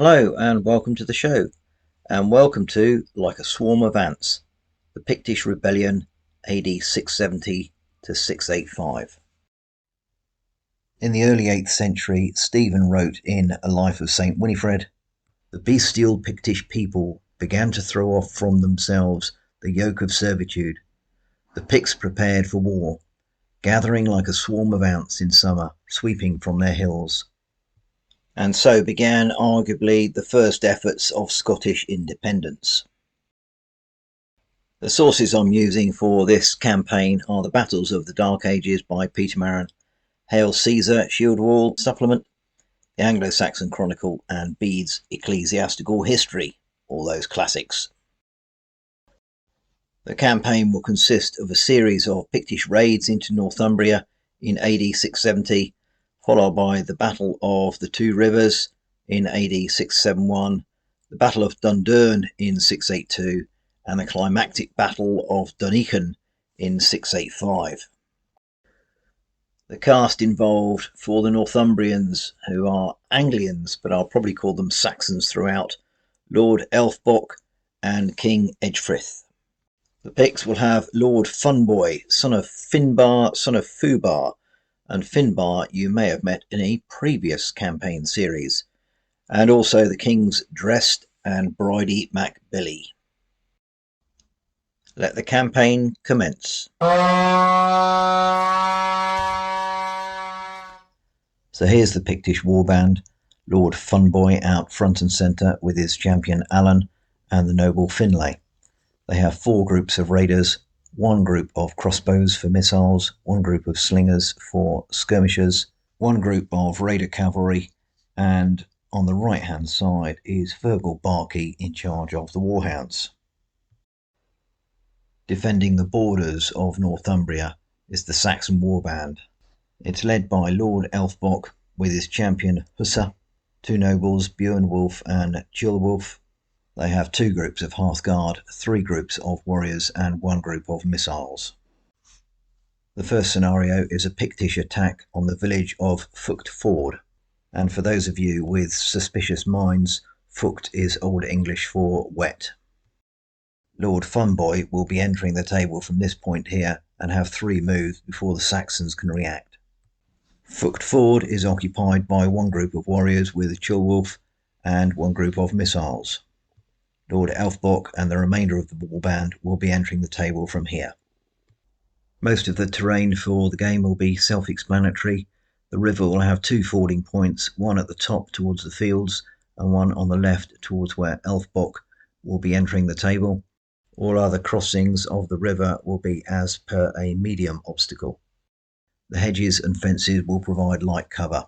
Hello and welcome to the show, and welcome to Like a Swarm of Ants, the Pictish Rebellion AD 670 to 685. In the early 8th century, Stephen wrote in A Life of Saint Winifred, "The bestial Pictish people began to throw off from themselves the yoke of servitude. The Picts prepared for war, gathering like a swarm of ants in summer, sweeping from their hills." And so began arguably the first efforts of Scottish independence. The sources I'm using for this campaign are the Battles of the Dark Ages by Peter Maran, Hail Caesar Shield Wall supplement, the Anglo-Saxon Chronicle, and Bede's Ecclesiastical History, all those classics. The campaign will consist of a series of Pictish raids into Northumbria in AD 670, followed by the Battle of the Two Rivers in AD 671, the Battle of Dundurn in 682, and the climactic Battle of Dunichen in 685. The cast involved for the Northumbrians, who are Anglians but I'll probably call them Saxons throughout, Lord Elfbock and King Ecgfrith. The Picts will have Lord Funboy, son of Finbar, son of Fubar, and Finbar you may have met in a previous campaign series, and also the King's Dressed and Bridie Macbilly. Let the campaign commence. So here's the Pictish warband, Lord Funboy out front and centre with his champion Alan and the noble Finlay. They have 4 groups of raiders, 1 group of crossbows for missiles, 1 group of slingers for skirmishes, 1 group of raider cavalry, and on the right hand side is Fergal Barkey in charge of the warhounds. Defending the borders of Northumbria is the Saxon warband. It's led by Lord Elfbock with his champion Hussa, 2 nobles Beornwulf and Chilwulf. They have 2 groups of Hearthguard, 3 groups of warriors, and 1 group of missiles. The first scenario is a Pictish attack on the village of Fucht Ford, and for those of you with suspicious minds, Fucht is Old English for wet. Lord Funboy will be entering the table from this point here and have 3 moves before the Saxons can react. Fucht Ford is occupied by 1 group of warriors with Chilwulf and 1 group of missiles. Lord Elfbock and the remainder of the warband will be entering the table from here. Most of the terrain for the game will be self-explanatory. The river will have 2 fording points, one at the top towards the fields and one on the left towards where Elfbock will be entering the table. All other crossings of the river will be as per a medium obstacle. The hedges and fences will provide light cover.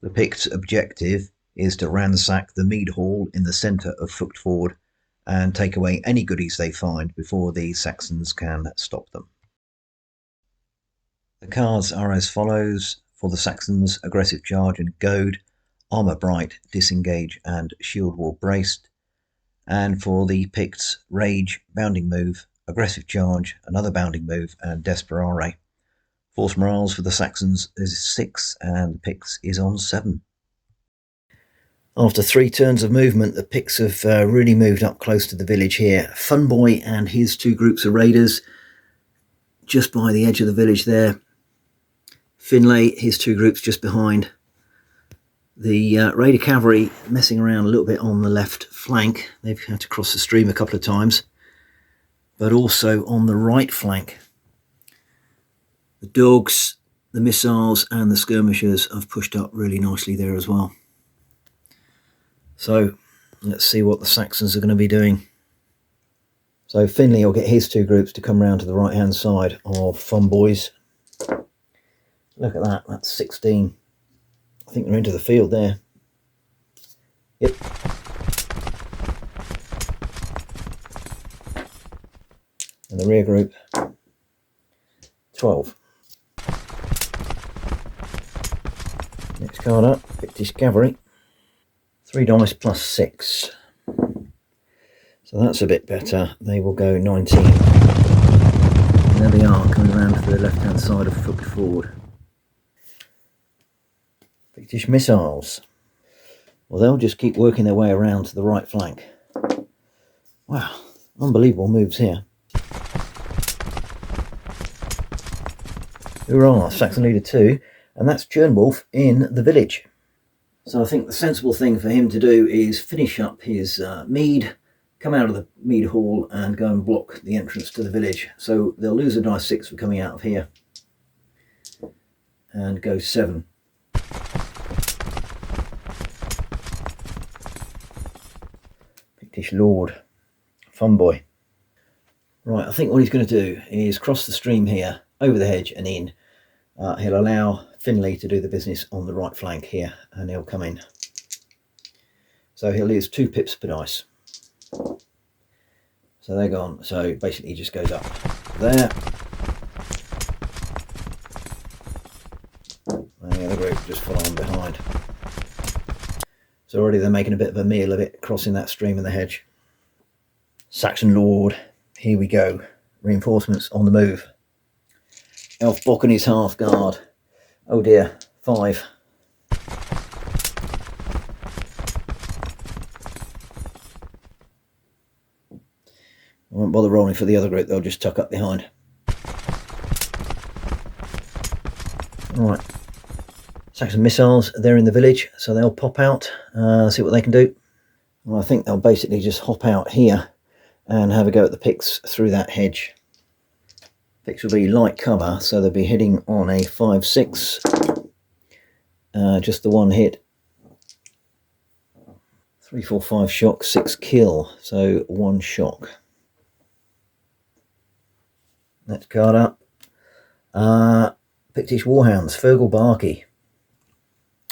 The Picts' objective is to ransack the mead hall in the centre of Fucht Ford and take away any goodies they find before the Saxons can stop them. The cards are as follows: for the Saxons, aggressive charge and goad, armour bright, disengage and shield wall braced, and for the Picts, rage, bounding move, aggressive charge, another bounding move and desperare. Force morales for the Saxons is 6 and the Picts is on 7. After 3 turns of movement, the Picts have really moved up close to the village here. Funboy and his 2 groups of raiders just by the edge of the village there. Finlay, his 2 groups just behind. The raider cavalry messing around a little bit on the left flank. They've had to cross the stream a couple of times. But also on the right flank. The dogs, the missiles and the skirmishers have pushed up really nicely there as well. So let's see what the Saxons are going to be doing. So Finlay will get his 2 groups to come round to the right hand side of Funboy's. Look at that, that's 16. I think they're into the field there. Yep. And the rear group, 12. Next card up, Pictish Cavalry. 3 dice plus 6. So that's a bit better. They will go 19. And there they are, coming around to the left-hand side of Fucht Ford. Pictish missiles. Well, they'll just keep working their way around to the right flank. Wow, unbelievable moves here. Hurrah, Saxon leader 2, and that's Chernwolf in the village. So I think the sensible thing for him to do is finish up his mead, come out of the mead hall and go and block the entrance to the village. So they'll lose a dice 6 for coming out of here and go 7. Pictish Lord, fun boy. Right, I think what he's going to do is cross the stream here, over the hedge and in. He'll allow Finley to do the business on the right flank here, and he'll come in. So he'll lose 2 pips per dice. So they're gone. So basically he just goes up there. And the other group just follow on behind. So already they're making a bit of a meal of it, crossing that stream in the hedge. Saxon Lord, here we go. Reinforcements on the move. Elfbock and his half guard. Oh dear, 5. I won't bother rolling for the other group, they'll just tuck up behind. Alright. Saxon missiles, they're in the village, so they'll pop out, see what they can do. Well, I think they'll basically just hop out here and have a go at the Picts through that hedge. Picts will be light cover, so they'll be hitting on a 5-6. Just the one hit. 3, 4, 5 shock, 6 kill, so 1 shock. Let's card up. Pictish Warhounds, Fergal Barkey.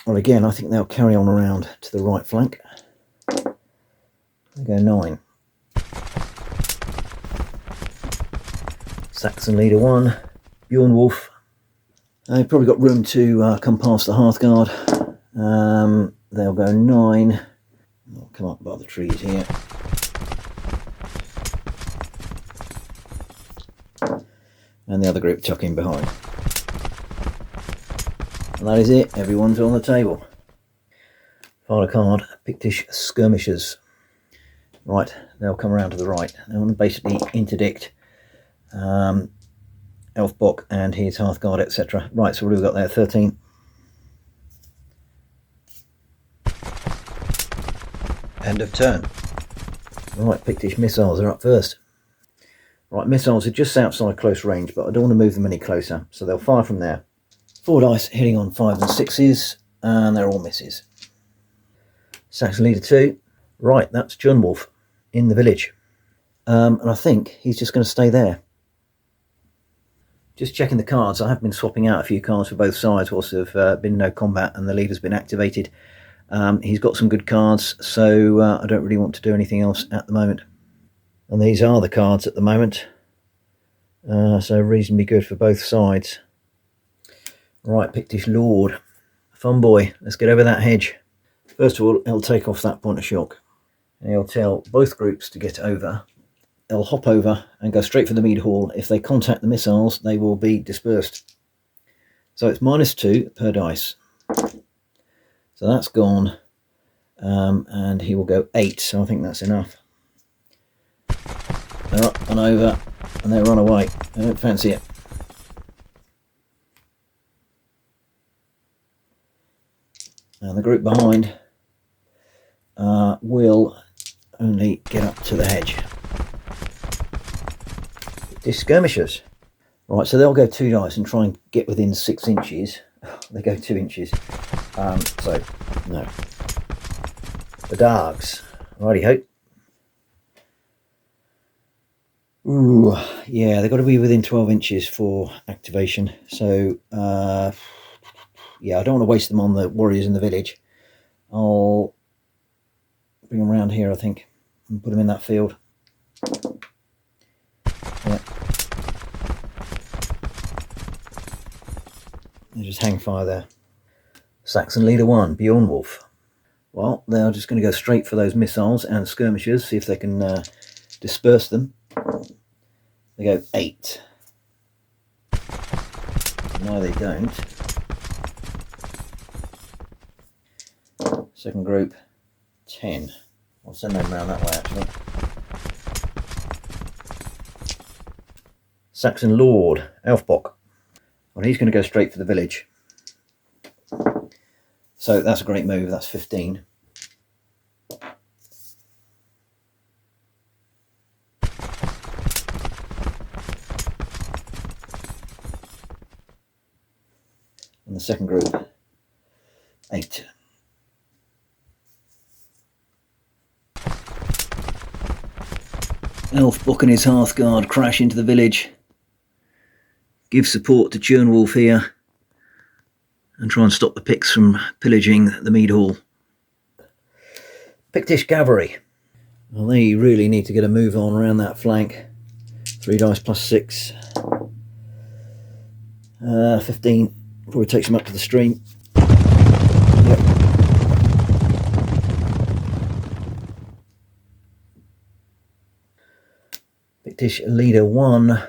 Well, again, I think they'll carry on around to the right flank. They go 9. Saxon leader 1, Bjorn Wolf. They've probably got room to come past the Hearthguard. They'll go 9. I'll come up by the trees here. And the other group tuck in behind. And that is it, everyone's on the table. File a card, Pictish skirmishes. Right, they'll come around to the right. They want to basically interdict Elfbock and his Hearthguard, etc. Right, so what have we got there? 13. End of turn. Right, Pictish missiles are up first. Right, missiles are just outside close range, but I don't want to move them any closer, so they'll fire from there. 4 dice hitting on 5 and 6s, and they're all misses. Saxon leader 2. Right, that's Chernwolf in the village. And I think he's just going to stay there. Just checking the cards, I have been swapping out a few cards for both sides whilst there've been no combat and the leader's been activated. He's got some good cards, so I don't really want to do anything else at the moment. And these are the cards at the moment, so reasonably good for both sides. Right, Pictish Lord, fun boy, let's get over that hedge. First of all, he'll take off that point of shock, and he'll tell both groups to get over. They'll hop over and go straight for the mead hall. If they contact the missiles, they will be dispersed. So it's -2 per dice. So that's gone, and he will go 8, so I think that's enough. They're up and over, and they run away. I don't fancy it. And the group behind will only get up to the hedge. These skirmishes. Right, so they'll go 2 dice and try and get within 6 inches. They go 2 inches. So, no. The Darks. Righty ho. Ooh, yeah, they've got to be within 12 inches for activation. So, yeah, I don't want to waste them on the warriors in the village. I'll bring them around here, I think, and put them in that field. Yeah. And just hang fire there. Saxon leader 1, Bjorn Wolf. Well, they're just going to go straight for those missiles and skirmishers, see if they can disperse them. They go 8. No, they don't. Second group 10. I'll send them around that way actually. Saxon Lord, Elfbock. Well, he's going to go straight for the village. So that's a great move, that's 15. And the second group, 8. Elfbock and his Hearthguard crash into the village. Give support to Churnwolf here and try and stop the Picts from pillaging the mead hall. Pictish cavalry. Well, they really need to get a move on around that flank. 3 dice plus 6. 15 before it takes them up to the stream. Yep. Pictish leader 1.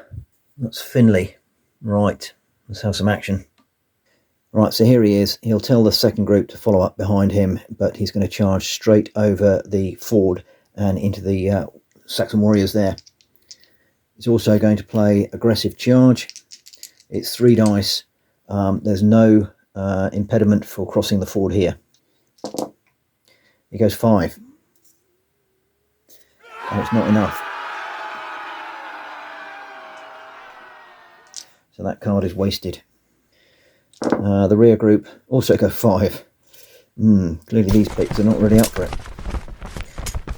That's Finley. Right, let's have some action. Right, so here he is. He'll tell the second group to follow up behind him, but he's going to charge straight over the ford and into the Saxon warriors there. He's also going to play aggressive charge. It's 3 dice. There's no impediment for crossing the ford here. He goes 5. And it's not enough. So that card is wasted. The rear group also go 5. Clearly these Picts are not really up for it.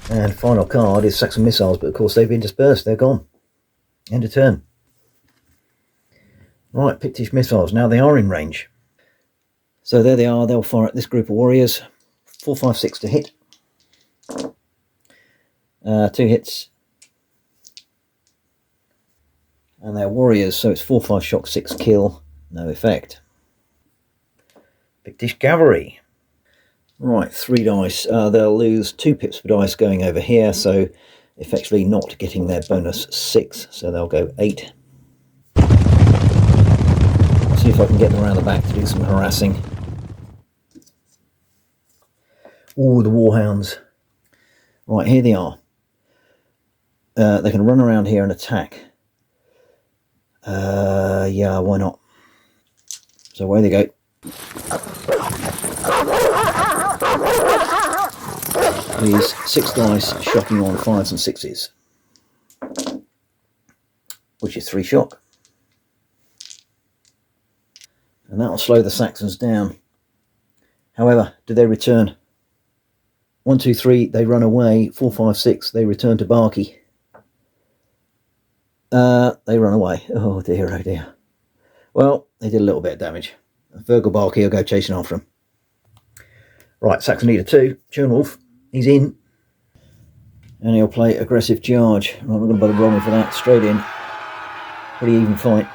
And final card is Saxon missiles, but of course they've been dispersed, they're gone. End of turn. Right, Pictish missiles, now they are in range. So there they are, they'll fire at this group of warriors. 4, 5, 6 to hit. 2 hits. And they're warriors, so it's 4, 5 shock, 6 kill, no effect. Pictish cavalry. Right, 3 dice. They'll lose 2 pips per dice going over here, so effectively not getting their bonus 6, so they'll go 8. See if I can get them around the back to do some harassing. Oh, the warhounds. Right, here they are. They can run around here and attack. Yeah, why not? So away they go. These 6 dice shocking on 5s and 6s, which is 3 shock. And that'll slow the Saxons down. However, do they return? 1, 2, 3, they run away. 4, 5, 6, they return to Barkey. They run away. Oh dear, oh dear. Well, they did a little bit of damage. Virgil Barkey will go chasing after them. Right, Saxon leader 2, Churnwolf, he's in. And he'll play aggressive charge. I'm not going to bother rolling for that, straight in. Pretty even fight.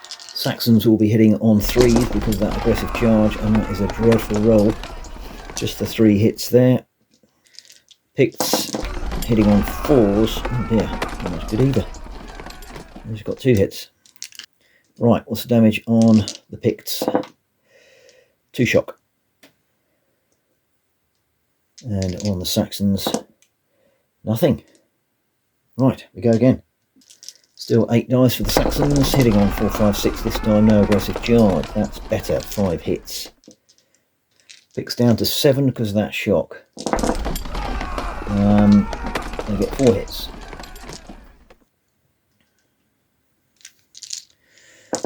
Saxons will be hitting on 3s because of that aggressive charge, and that is a dreadful roll. Just the 3 hits there. Picts hitting on 4s. Oh dear, not much good either. He's got 2 hits. Right, what's the damage on the Picts? 2 shock. And on the Saxons, nothing. Right, we go again. Still 8 dice for the Saxons, hitting on 4, 5, 6 this time, no aggressive charge. That's better, 5 hits. Picts down to 7 because of that shock. They get 4 hits.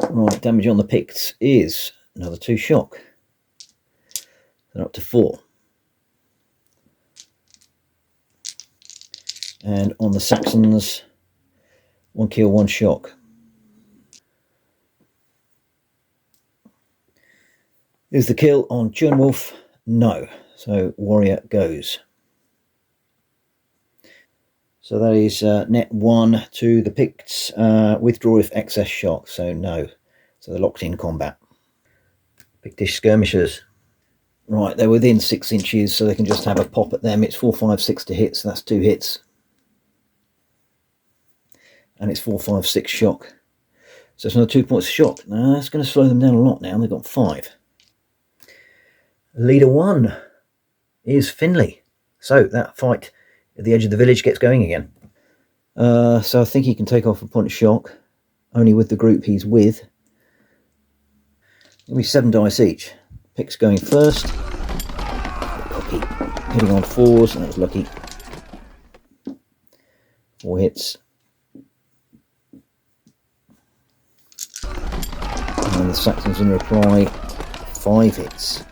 Right, damage on the Picts is another 2 shock. They're up to 4. And on the Saxons, 1 kill, 1 shock. Is the kill on Churnwolf? No. So warrior goes. So that is net 1 to the Picts. Withdraw if excess shock. So no. So they're locked in combat. Pictish skirmishers. Right, they're within 6 inches, so they can just have a pop at them. It's 4, 5, 6 to hit, so that's 2 hits. And it's 4, 5, 6 shock. So it's another 2 points of shock. Now that's going to slow them down a lot now. They've got 5. Leader 1. is Finley. So that fight at the edge of the village gets going again. So I think he can take off a point of shock, only with the group he's with. It'll be 7 dice each. Picts going first. Cocky. Hitting on 4s, and that was lucky. 4 hits. And the Saxons in reply, 5 hits.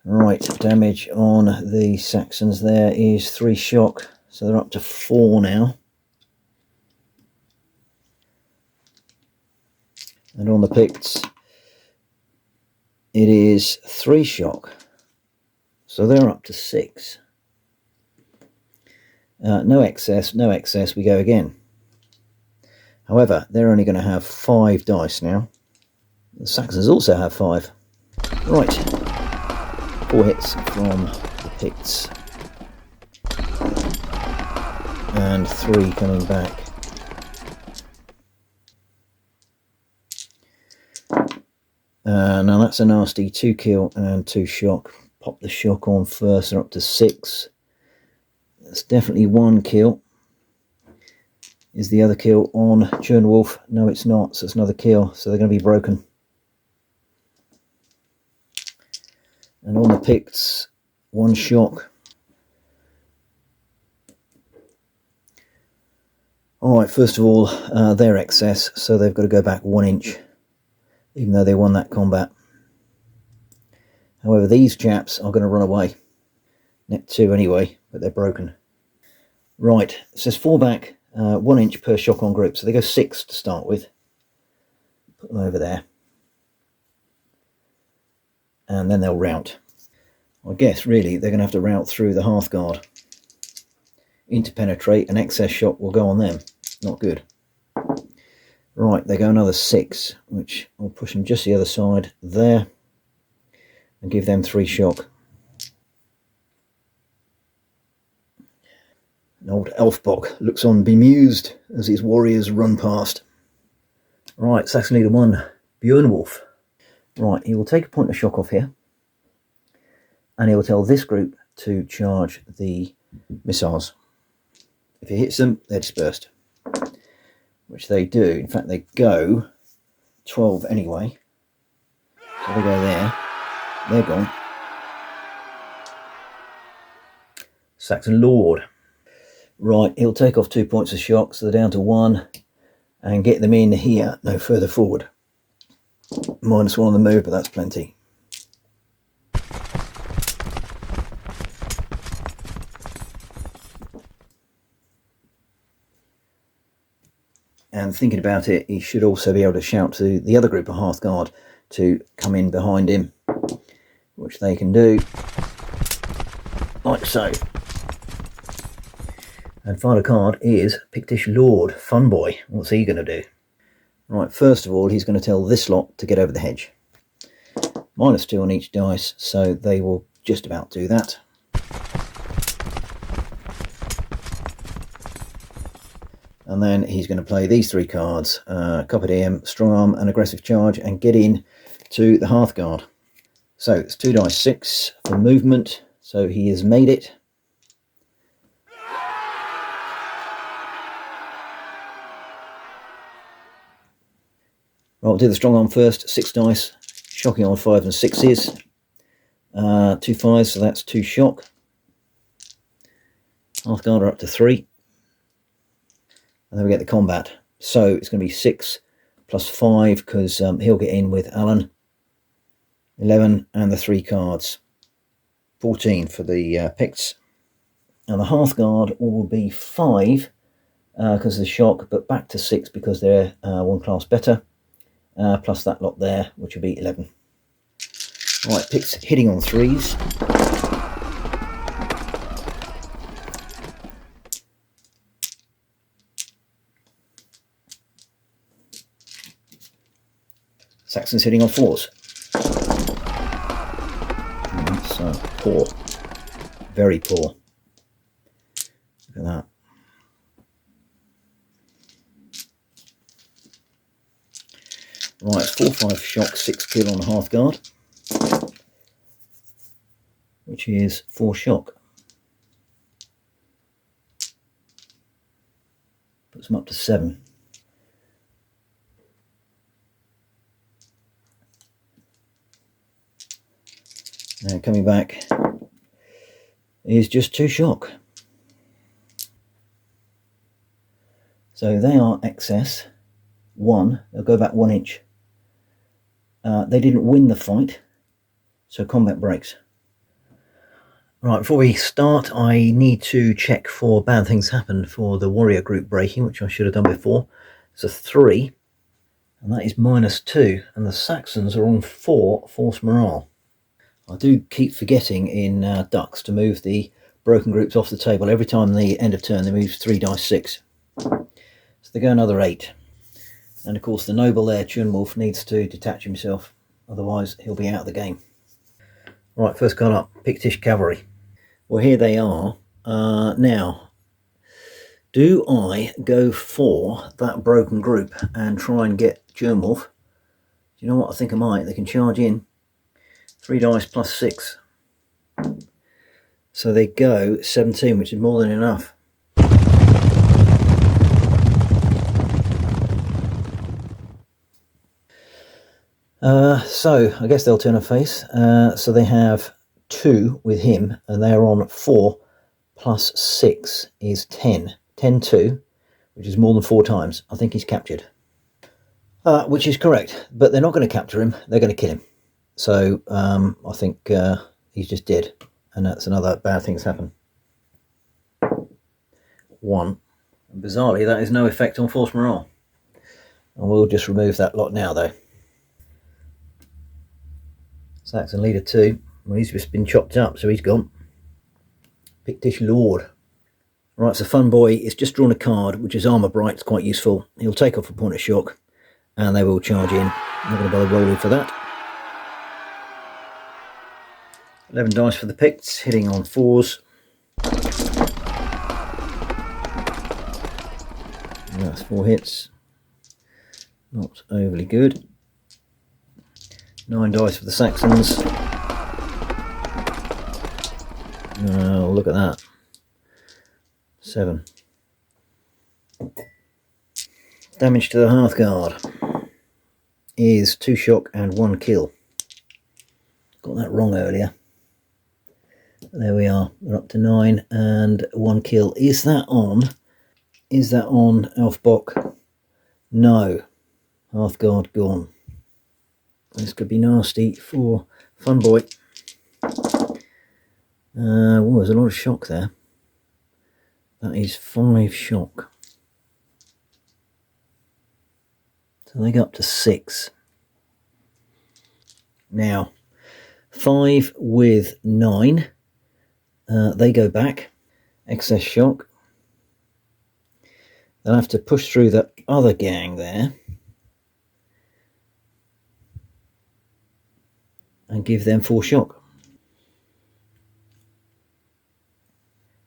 Right, damage on the Saxons there is 3 shock, so they're up to 4 now. And on the Picts, it is 3 shock, so they're up to 6. No excess, we go again. However, they're only going to have 5 dice now. The Saxons also have 5. Right, 4 hits from the Picts. And 3 coming back. Now that's a nasty 2 kill and 2 shock. Pop the shock on first, they're up to 6. That's definitely 1 kill. Is the other kill on Wolf? No, it's not, so it's another kill, so they're going to be broken. And on the Picts, 1 shock. Alright, first of all, they're excess, so they've got to go back 1 inch, even though they won that combat. However, these chaps are going to run away. Net 2 anyway, but they're broken. Right, it says 4 back, 1 inch per shock on group, so they go 6 to start with. Put them over there. And then they'll rout. I guess, really, they're going to have to rout through the Hearthguard. Interpenetrate, an excess shot will go on them. Not good. Right, they go another 6, which I'll push them just the other side there. And give them 3 shock. An old Elfbok looks on bemused as his warriors run past. Right, Saxon leader 1, Bjornwolf. Right, he will take a point of shock off here. And he will tell this group to charge the missiles. If he hits them, they're dispersed. Which they do. In fact, they go 12 anyway. So they go there. They're gone. Saxon Lord. Right, he'll take off 2 points of shock, so they're down to 1. And get them in here, no further forward. -1 on the move, but that's plenty. And thinking about it, he should also be able to shout to the other group of Hearthguard to come in behind him, which they can do, like so. And final card is Pictish Lord, Fun Boy. What's he going to do? Right, first of all, he's going to tell this lot to get over the hedge. -2 on each dice, so they will just about do that. And then he's going to play these 3 cards, Copper DM, Strong Arm and Aggressive Charge, and get in to the Hearthguard. So it's 2 dice 6 for movement, so he has made it. Right, we'll do the Strong Arm first, 6 dice, shocking on 5s and 6s. 2 5s, so that's 2 shock. Hearthguard are up to 3. And then we get the combat. So it's going to be 6 plus 5 because he'll get in with Alan. 11 and the 3 cards. 14 for the Picts. And the Hearthguard will be 5 because of the shock, but back to 6 because they're 1 class better. Plus that lot there, which will be 11. Right, Picts hitting on 3s. Saxons hitting on 4s. So poor. Very poor. Look at that. Right, 4-5 shock, 6 kill on the Hearthguard, which is 4 shock. Puts them up to 7. Now coming back is just 2 shock. So they are excess 1. They'll go back 1 inch. They didn't win the fight, so combat breaks. Right, before we start, I need to check for bad things happen for the warrior group breaking, which I should have done before. It's a 3, and that is -2, and the Saxons are on 4 force morale. I do keep forgetting in Dux to move the broken groups off the table. Every time the end of turn they move 3 dice 6. So they go another 8. And of course the noble there, Chunwolf, needs to detach himself, otherwise he'll be out of the game. Right, first card up, Pictish cavalry. Well, here they are. Now, do I go for that broken group and try and get Chunwolf? Do you know what? I think I might. They can charge in. 3 dice plus 6. So they go 17, which is more than enough. So I guess they'll turn a face. So they have 2 with him, and they're on 4 plus 6 is 10. 10-2, which is more than 4 times. I think he's captured. Which is correct, but they're not going to capture him. They're going to kill him. So I think he's just dead, and that's another bad thing that's happened. 1. And bizarrely, that is no effect on force morale. And we'll just remove that lot now, though. Saxon leader 2. Well, he's just been chopped up, so he's gone. Pictish Lord. Right, so Fun Boy is just drawn a card, which is Armour Bright. It's quite useful. He'll take off a point of shock, and they will charge in. I'm not going to bother rolling for that. 11 dice for the Picts, hitting on 4s. That's 4 hits. Not overly good. 9 dice for the Saxons. Oh, look at that. 7. Damage to the Hearthguard is 2 shock and 1 kill. Got that wrong earlier. There we are. We're up to 9 and 1 kill. Is that on? Is that on Elfbok? No. Hearthguard gone. This could be nasty for Fun Boy. Oh, there's a lot of shock there. That is 5 shock. So they go up to 6. Now, 5 with 9. They go back. Excess shock. They'll have to push through the other gang there. And give them 4 shock.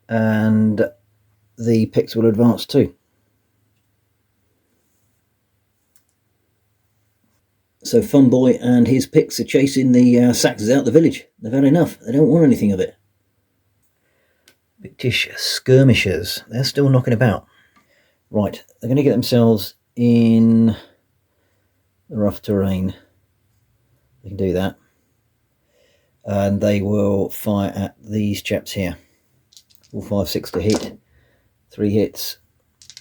And the Picts will advance too. So Fun Boy and his Picts are chasing the Saxons out the village. They've had enough. They don't want anything of it. Pictish skirmishes. They're still knocking about. Right, they're going to get themselves in the rough terrain. They can do that. And they will fire at these chaps here. 4, 5, 6 to hit. 3 hits.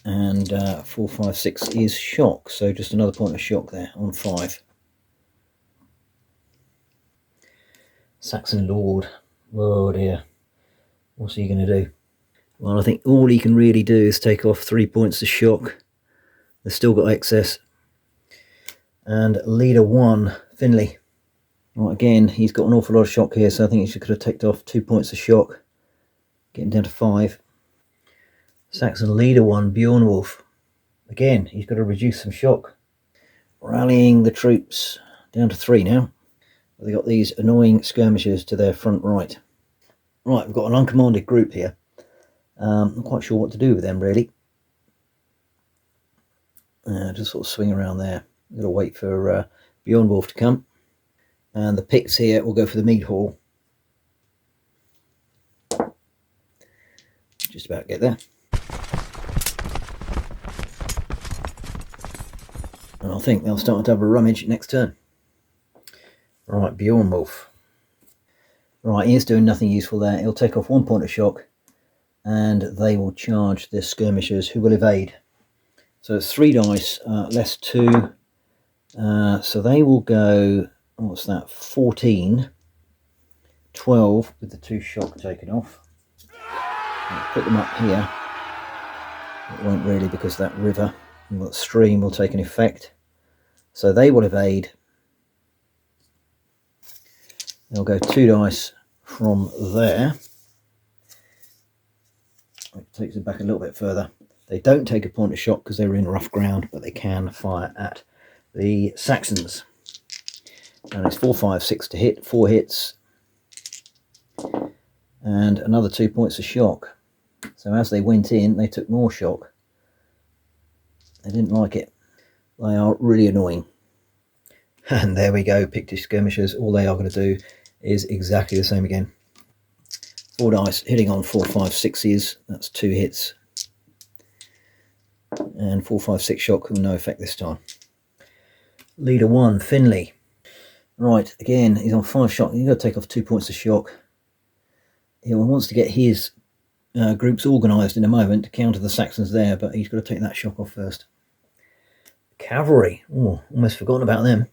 And 4, 5, 6 is shock. So just another point of shock there on 5. Saxon Lord. Oh dear. What's he going to do? Well, I think all he can really do is take off 3 points of shock. They've still got excess. And leader 1, Finley. Right, again, he's got an awful lot of shock here, so I think he could have taken off 2 points of shock. Getting down to 5. Saxon leader 1, Bjornwolf. Again, he's got to reduce some shock. Rallying the troops. Down to 3 now. They've got these annoying skirmishes to their front right. Right, we've got an uncommanded group here. I'm not quite sure what to do with them, really. Just sort of swing around there. I've got to wait for Bjornwolf to come. And the Picts here will go for the mead hall. Just about get there. And I think they'll start to have a rummage next turn. Right, Bjornwolf. Right, he is doing nothing useful there. He'll take off 1 point of shock, and they will charge the skirmishers, who will evade. So it's 3 dice, less 2. So they will go, what's that, 14, 12 with the 2 shock taken off. I'll put them up here. It won't really, because that river and that stream will take an effect. So they will evade. They'll go 2 dice from there. It takes it back a little bit further. They don't take a point of shock because they're in rough ground, but they can fire at the Saxons. And it's 4, 5, 6 to hit, 4 hits, and another 2 points of shock. So as they went in, they took more shock. They didn't like it. They are really annoying. And there we go, Pictish skirmishers. All they are going to do is exactly the same again. 4 dice, hitting on 4, 5, 6s. That's 2 hits. And 4, 5, 6 shock with no effect this time. Leader 1, Finley. Right, again, he's on 5 shock. You've got to take off 2 points of shock. He wants to get his groups organised in a moment to counter the Saxons there, but he's got to take that shock off first. Cavalry. Oh, almost forgotten about them.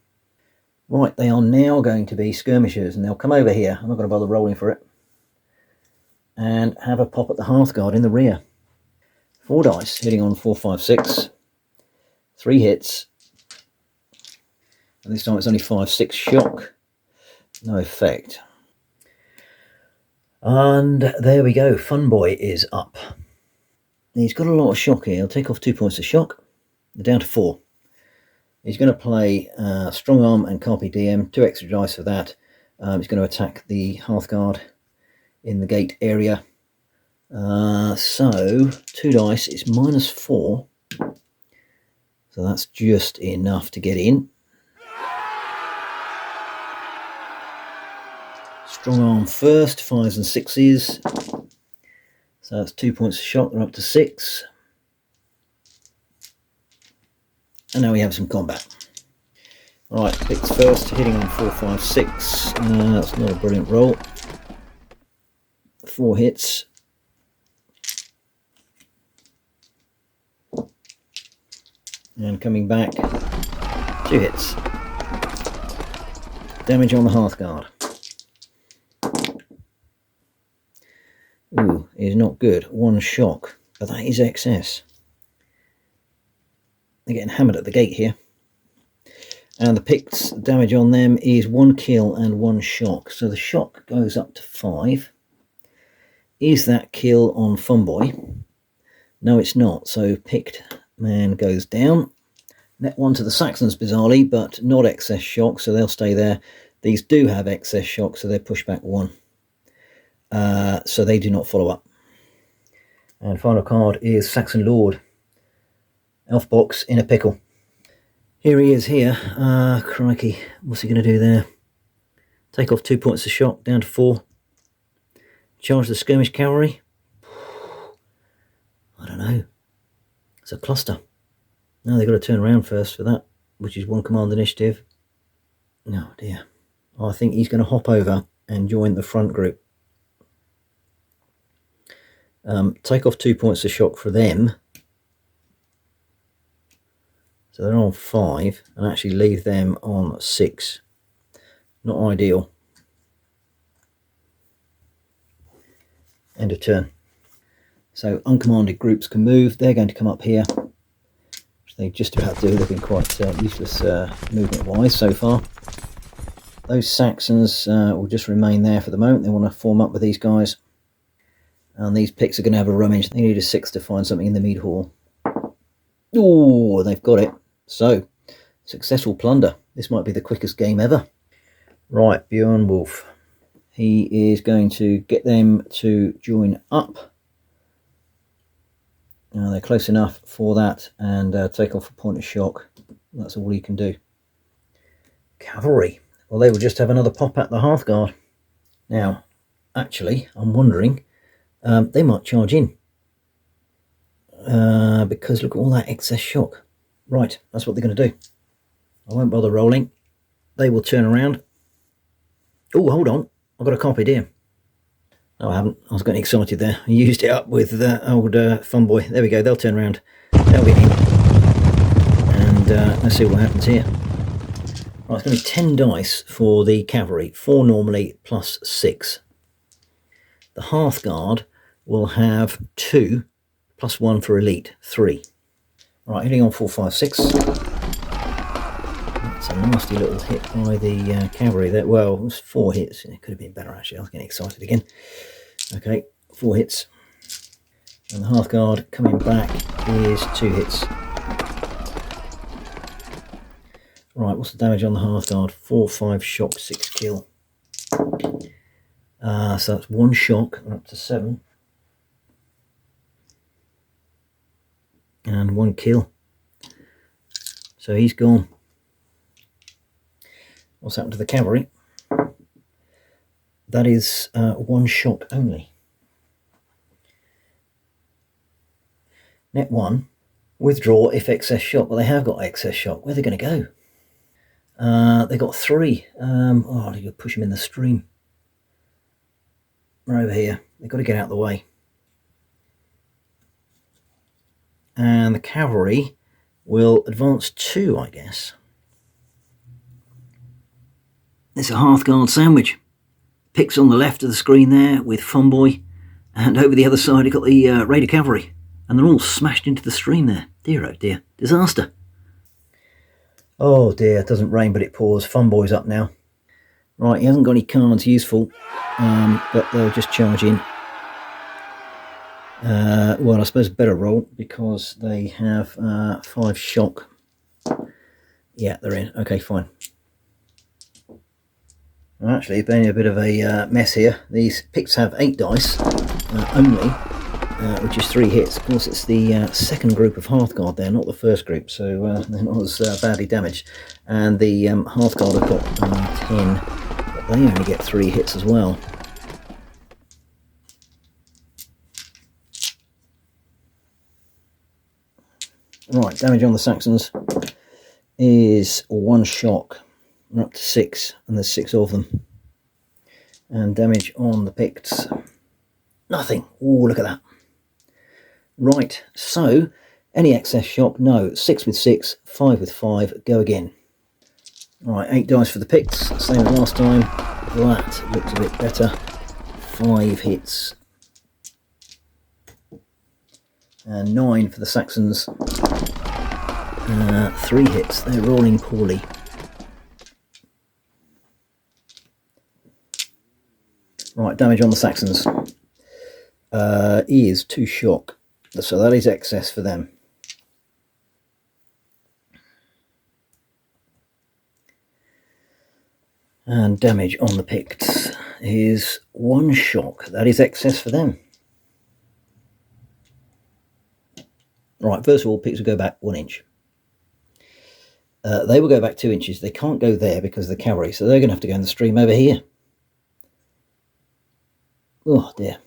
Right, they are now going to be skirmishers, and they'll come over here. I'm not going to bother rolling for it. And have a pop at the Hearthguard in the rear. 4 dice, hitting on 4, 5, 6. 3 hits. And this time it's only 5, 6 shock. No effect. And there we go. Funboy is up. He's got a lot of shock here. He'll take off 2 points of shock. They're down to 4. He's going to play Strong Arm and Carpe Diem. 2 extra dice for that. He's going to attack the Hearthguard in the gate area. So 2 dice is -4. So that's just enough to get in. Strong Arm first, 5s and 6s. So that's 2 points of shock. They're up to 6. And now we have some combat. Right, Picts first, hitting on 4, 5, 6. That's not a brilliant roll. 4 hits. And coming back, 2 hits. Damage on the Hearthguard. Ooh, is not good. 1 shock, but that is excess. They're getting hammered at the gate here. And the Picts, damage on them is 1 kill and 1 shock. So the shock goes up to 5. Is that kill on Funboy? No, it's not. So Pict man goes down. Net 1 to the Saxons, bizarrely, but not excess shock, so they'll stay there. These do have excess shock, so they're pushed back 1. So they do not follow up. And final card is Saxon Lord. Elf box in a pickle. Here he is here. Crikey, what's he going to do there? Take off 2 points of shock, down to 4. Charge the skirmish cavalry. I don't know. It's a cluster. Now they've got to turn around first for that, which is 1 command initiative. Oh dear. I think he's going to hop over and join the front group. Take off 2 points of shock for them. So they're on 5, and actually leave them on 6. Not ideal. End of turn. So uncommanded groups can move. They're going to come up here, which they just about do. They've been quite useless movement-wise so far. Those Saxons will just remain there for the moment. They want to form up with these guys. And these Picts are going to have a rummage. They need a 6 to find something in the mead hall. Oh, they've got it. So, successful plunder. This might be the quickest game ever. Right, Bjornwolf. He is going to get them to join up. They're close enough for that, and take off a point of shock. That's all he can do. Cavalry. Well, they will just have another pop at the Hearthguard. Now, actually, I'm wondering, they might charge in. Because look at all that excess shock. Right, that's what they're going to do. I won't bother rolling. They will turn around. Oh, hold on. I've got a copy here. No, I haven't. I was getting excited there. I used it up with the old fun boy. There we go. They'll turn around. They'll get in. And let's see what happens here. Right, it's going to be 10 dice for the cavalry. 4 normally plus 6. The Hearthguard will have 2 plus 1 for elite. 3. Right, hitting on 4, 5, 6. That's a nasty little hit by the cavalry there. Well, it was 4 hits. It could have been better actually. I was getting excited again. Okay, 4 hits. And the Hearthguard coming back is 2 hits. Right, what's the damage on the Hearthguard? 4, 5 shock, 6 kill. So that's 1 shock, we're up to 7. And 1 kill. So he's gone. What's happened to the cavalry? That is 1 shock only. Net 1. Withdraw if excess shock. Well, they have got excess shock. Where are they going to go? They've got 3. Oh, they've got to push them in the stream. They're over here. They've got to get out of the way. And the cavalry will advance 2, I guess. It's a Hearthguard sandwich. Picts on the left of the screen there with Funboy, and over the other side you've got the Raider Cavalry, and they're all smashed into the stream there. Dear oh dear, disaster. Oh dear, it doesn't rain but it pours. Funboy's up now. Right, he hasn't got any cards useful, but they'll just charge in. Well, I suppose better roll because they have 5 shock. Yeah, they're in. Okay, fine. Well, actually, it's been a bit of a mess here. These Picts have 8 dice only, which is 3 hits. Of course, it's the second group of Hearthguard there, not the first group, so they're not as badly damaged. And the Hearthguard have got 10, but they only get 3 hits as well. Right, damage on the Saxons is 1 shock. We're up to 6, and there's 6 of them. And damage on the Picts, nothing. Oh, look at that. Right, so any excess shock? No. 6 with 6, 5 with 5. Go again. Right, 8 dice for the Picts, same as last time. That looks a bit better. 5 hits. And 9 for the Saxons. 3 hits. They're rolling poorly. Right, damage on the Saxons is 2 shock, so that is excess for them. And damage on the Picts is 1 shock, that is excess for them. Right, first of all, Picts will go back 1 inch. They will go back 2 inches. They can't go there because of the cavalry, so they're going to have to go in the stream over here. Oh dear.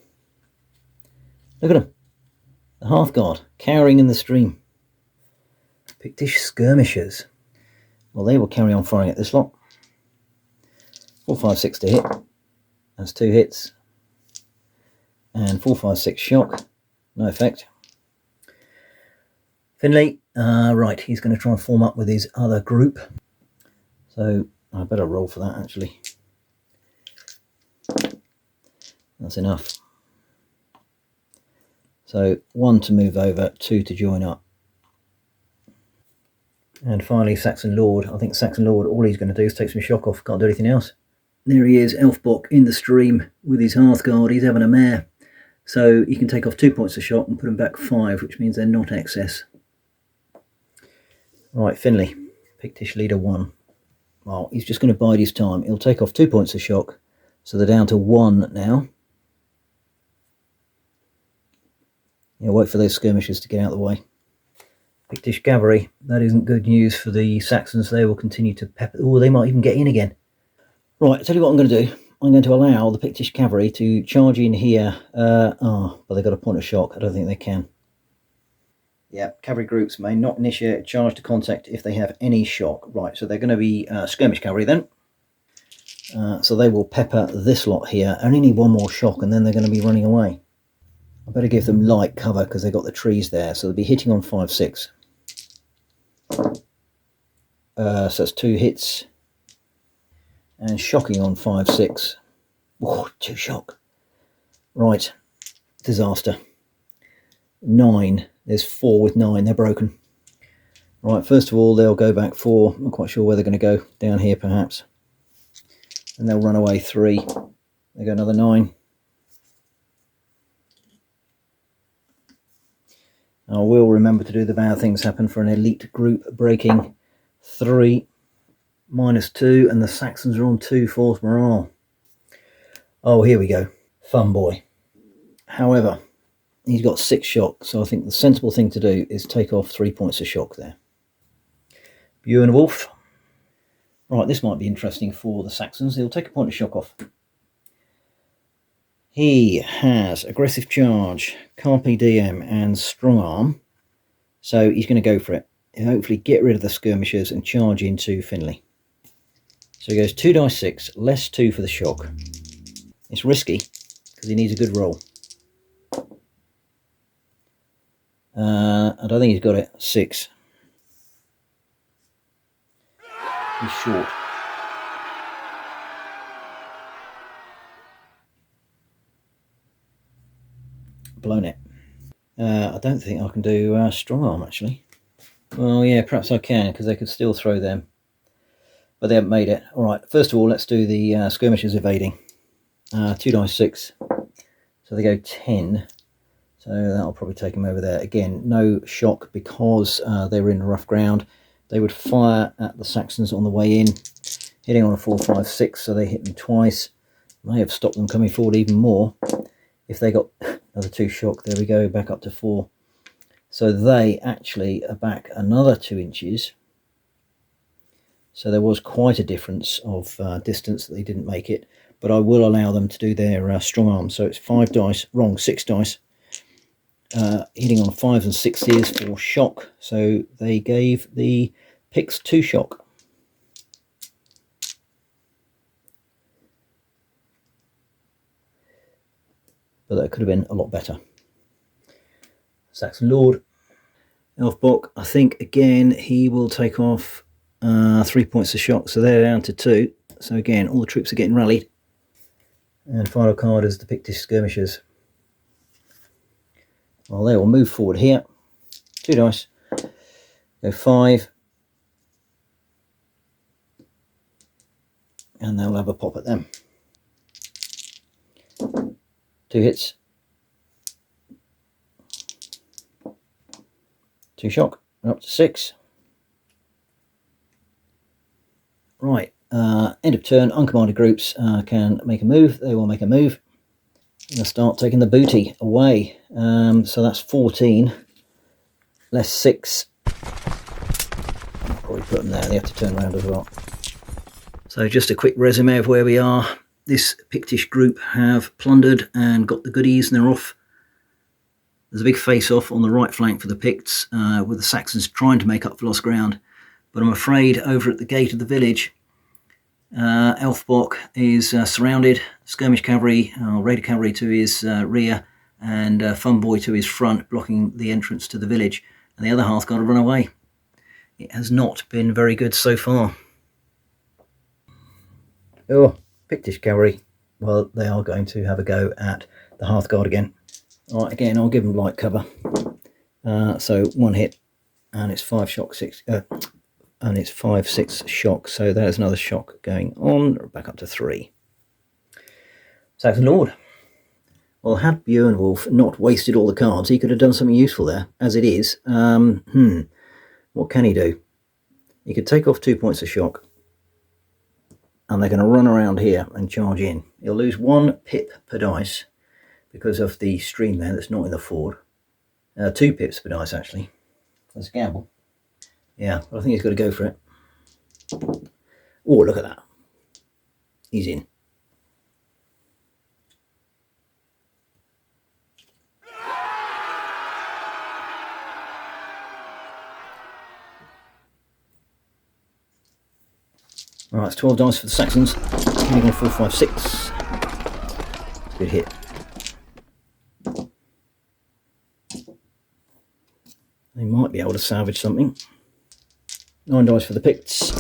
Look at them. The Hearthguard cowering in the stream. Pictish skirmishes. Well, they will carry on firing at this lot. 4, 5, 6 to hit. That's 2 hits. And 4, 5, 6 shock. No effect. Finley. Right, he's going to try and form up with his other group. So I better roll for that actually. That's enough. So 1 to move over, 2 to join up. And finally Saxon Lord. I think Saxon Lord, all he's going to do is take some shock off. Can't do anything else. There he is, Elfbock in the stream with his Hearthguard. He's having a mare. So he can take off 2 points of shock and put them back 5, which means they're not excess. Right, Finley. Pictish leader 1. Well, he's just going to bide his time. He'll take off 2 points of shock. So they're down to 1 now. Yeah, wait for those skirmishes to get out of the way. Pictish cavalry. That isn't good news for the Saxons. They will continue to pepper. Oh, they might even get in again. Right, I'll tell you what I'm going to do. I'm going to allow the Pictish cavalry to charge in here. But they've got a point of shock. I don't think they can. Yeah, cavalry groups may not initiate a charge to contact if they have any shock. Right, so they're going to be skirmish cavalry then. So they will pepper this lot here. Only need one more shock and then they're going to be running away. I better give them light cover because they've got the trees there. So they'll be hitting on 5-6. So that's 2 hits. And shocking on 5-6. Oh, 2 shock. Right, disaster. 9. There's 4 with 9. They're broken. Right, first of all, they'll go back 4. I'm not quite sure where they're going to go. Down here, perhaps. And they'll run away 3. They go another 9. I will remember to do the bad things happen for an elite group breaking 3. -2, and the Saxons are on 2 force morale. Oh, here we go. Fun boy. However, he's got 6 shock, so I think the sensible thing to do is take off 3 points of shock there. Beowulf. Right, this might be interesting for the Saxons. He'll take a point of shock off. He has aggressive charge, carpe diem, and strong arm. So he's going to go for it. He'll hopefully get rid of the skirmishers and charge into Finley. So he goes 2 dice 6, less 2 for the shock. It's risky because he needs a good roll. I don't think he's got it. 6. He's short. Blown it. I don't think I can do strong arm actually. Well, yeah, perhaps I can because they could still throw them. But they haven't made it. Alright, first of all, let's do the skirmishers evading. 2 dice 6. So they go 10. So that'll probably take them over there. Again, no shock because they were in rough ground. They would fire at the Saxons on the way in, hitting on a 4, 5, 6, so they hit them twice. May have stopped them coming forward even more if they got another 2 shock. There we go, back up to 4. So they actually are back another 2 inches. So there was quite a difference of distance that they didn't make it. But I will allow them to do their strong arm. So it's 5 dice, wrong, 6 dice. Hitting on 5s and 6s for shock. So they gave the Picts 2 shock. But that could have been a lot better. Saxon Lord. Elfbok, I think again he will take off 3 points of shock. So they're down to 2. So again, all the troops are getting rallied. And final card is the Pictish skirmishers. Well, they will move forward here. 2 dice. Go 5. And they'll have a pop at them. 2 hits. 2 shock. We're up to 6. Right. End of turn. Uncommanded groups can make a move. They will make a move. They'll start taking the booty away. So that's 14. Less 6. Probably put them there. They have to turn around as well. So just a quick resume of where we are. This Pictish group have plundered and got the goodies and they're off. There's a big face-off on the right flank for the Picts with the Saxons trying to make up for lost ground. But I'm afraid over at the gate of the village, Elfbok is surrounded. Skirmish cavalry, raider cavalry to his rear and Fun Boy to his front, blocking the entrance to the village. And the other half got to run away. It has not been very good so far. Oh, Pictish cavalry. Well, they are going to have a go at the Hearthguard again. Alright, again, I'll give them light cover. So 1 hit, and it's 5 shock, 6, and it's 5, 6 shock. So there's another shock going on, back up to 3. Saxon Lord. Well, had Beowulf not wasted all the cards, he could have done something useful there. As it is, what can he do? He could take off 2 points of shock. And they're going to run around here and charge in. He'll lose 1 pip per dice because of the stream there that's not in the ford. 2 pips per dice actually. That's a gamble. Yeah, but I think he's got to go for it. Oh, look at that. He's in. Alright, it's 12 dice for the Saxons. Hitting on 4, 5, 6. It's a good hit. They might be able to salvage something. 9 dice for the Picts.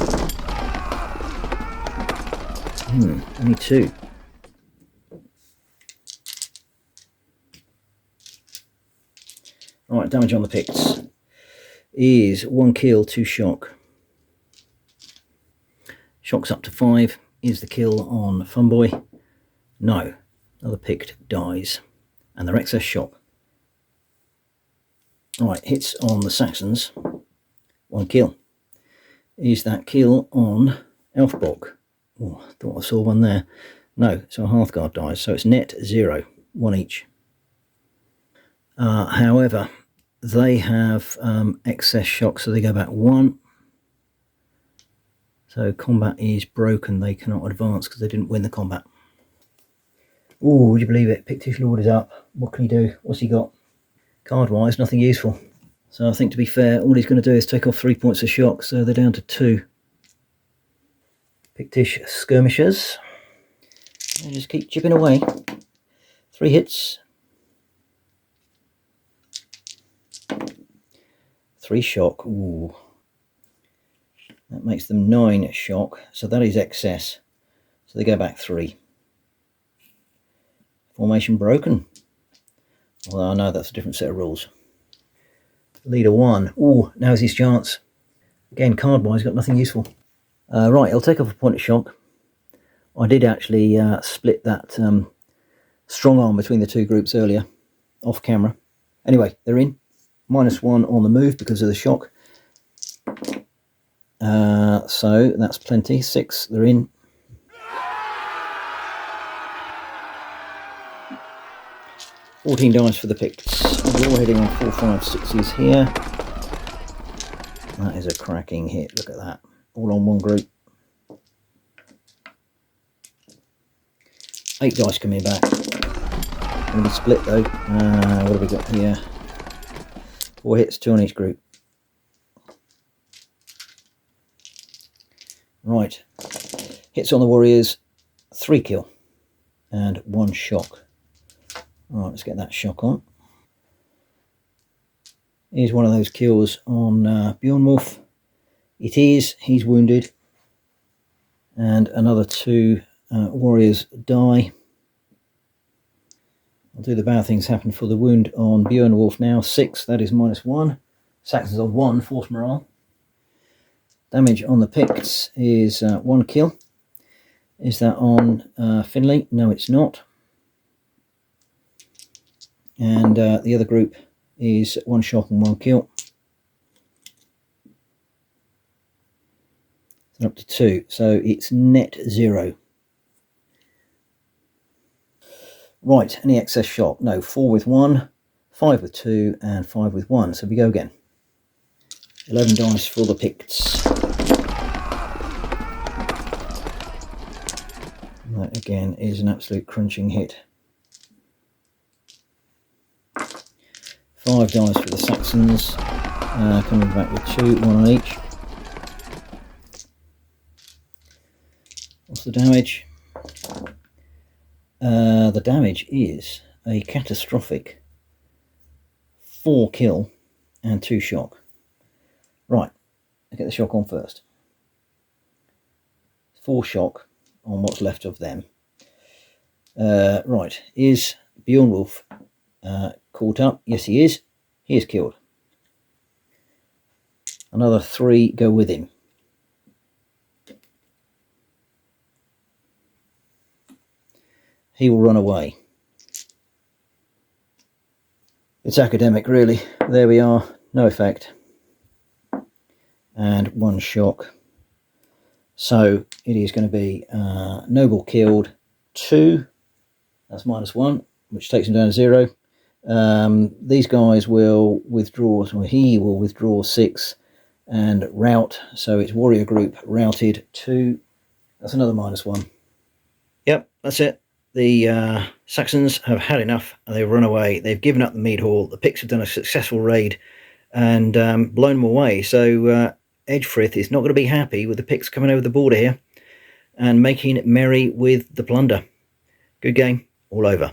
Only 2. Alright, damage on the Picts is 1 kill, 2 shock. Shock's up to 5. Is the kill on Funboy? No. Another Pict dies. And their excess shock. Alright, hits on the Saxons. 1 kill. Is that kill on Elfbog? Oh, I thought I saw one there. No, so a Hearthguard dies. So it's net 0. 1 each. However, they have excess shock, so they go back 1. So combat is broken. They cannot advance because they didn't win the combat. Oh, would you believe it? Pictish Lord is up. What can he do? What's he got? Card-wise, nothing useful. So I think, to be fair, all he's going to do is take off 3 points of shock, so they're down to 2. Pictish skirmishes. And just keep chipping away. 3 hits. 3 shock. Ooh. That makes them 9 shock, so that is excess. So they go back 3. Formation broken. Although I know that's a different set of rules. Leader 1. Ooh, now's his chance. Again, card-wise, got nothing useful. Right, he'll take off a point of shock. I did actually split that strong arm between the 2 groups earlier, off camera. Anyway, they're in. -1 on the move because of the shock. So that's plenty. 6, they're in. $14 dice for the Picts. You're hitting on 4, 5, 6s here. That is a cracking hit. Look at that. All on one group. 8 dice coming back. Going to be split though. What have we got here? 4 hits, 2 on each group. Right. Hits on the Warriors. 3 kill. And 1 shock. Right, let's get that shock on. Here's one of those kills on Bjornwolf. It is. He's wounded. And another 2 warriors die. I'll do the bad things happen for the wound on Bjornwolf now. 6, that is -1. Saxons on 1, force morale. Damage on the Picts is 1 kill. Is that on Finley? No, it's not. And the other group is 1 shock and 1 kill. So up to 2. So it's net 0. Right, any excess shock? No, 4 with 1, 5 with 2, and 5 with 1. So we go again. 11 dice for the Picts. That again is an absolute crunching hit. 5 dice for the Saxons, coming back with 2, 1 on each. What's the damage? The damage is a catastrophic 4 kill and 2 shock. Right, I'll get the shock on first. 4 shock on what's left of them. Right, is Bjornwolf caught up? Yes, he is. He is killed. Another 3 go with him. He will run away. It's academic, really. There we are. No effect. And 1 shock. So it is going to be Noble killed 2. That's -1, which takes him down to 0. These guys will withdraw, so he will withdraw 6 and rout, so it's warrior group routed 2. That's another -1. Yep, that's it. The Saxons have had enough and they've run away. They've given up the mead hall. The Picts have done a successful raid and blown them away. So Ecgfrith is not going to be happy with the Picts coming over the border here and making merry with the plunder. Good game, all over.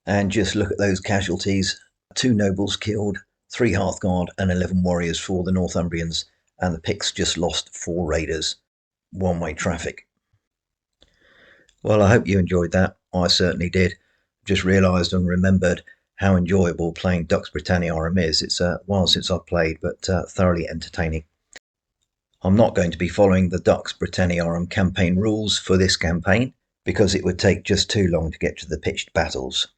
And just look at those casualties. 2 nobles killed, 3 Hearthguard and 11 warriors for the Northumbrians, and the Picts just lost 4 raiders. One-way traffic. Well, I hope you enjoyed that. I certainly did. Just realised and remembered how enjoyable playing Dux Britanniarum is. It's a while since I've played, but thoroughly entertaining. I'm not going to be following the Dux Britanniarum campaign rules for this campaign, because it would take just too long to get to the pitched battles.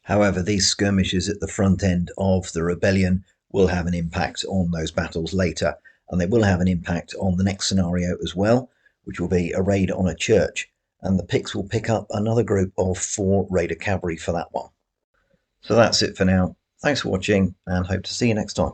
However, these skirmishes at the front end of the rebellion will have an impact on those battles later, and they will have an impact on the next scenario as well, which will be a raid on a church, and the Picts will pick up another group of 4 raider cavalry for that one. So that's it for now. Thanks for watching, and hope to see you next time.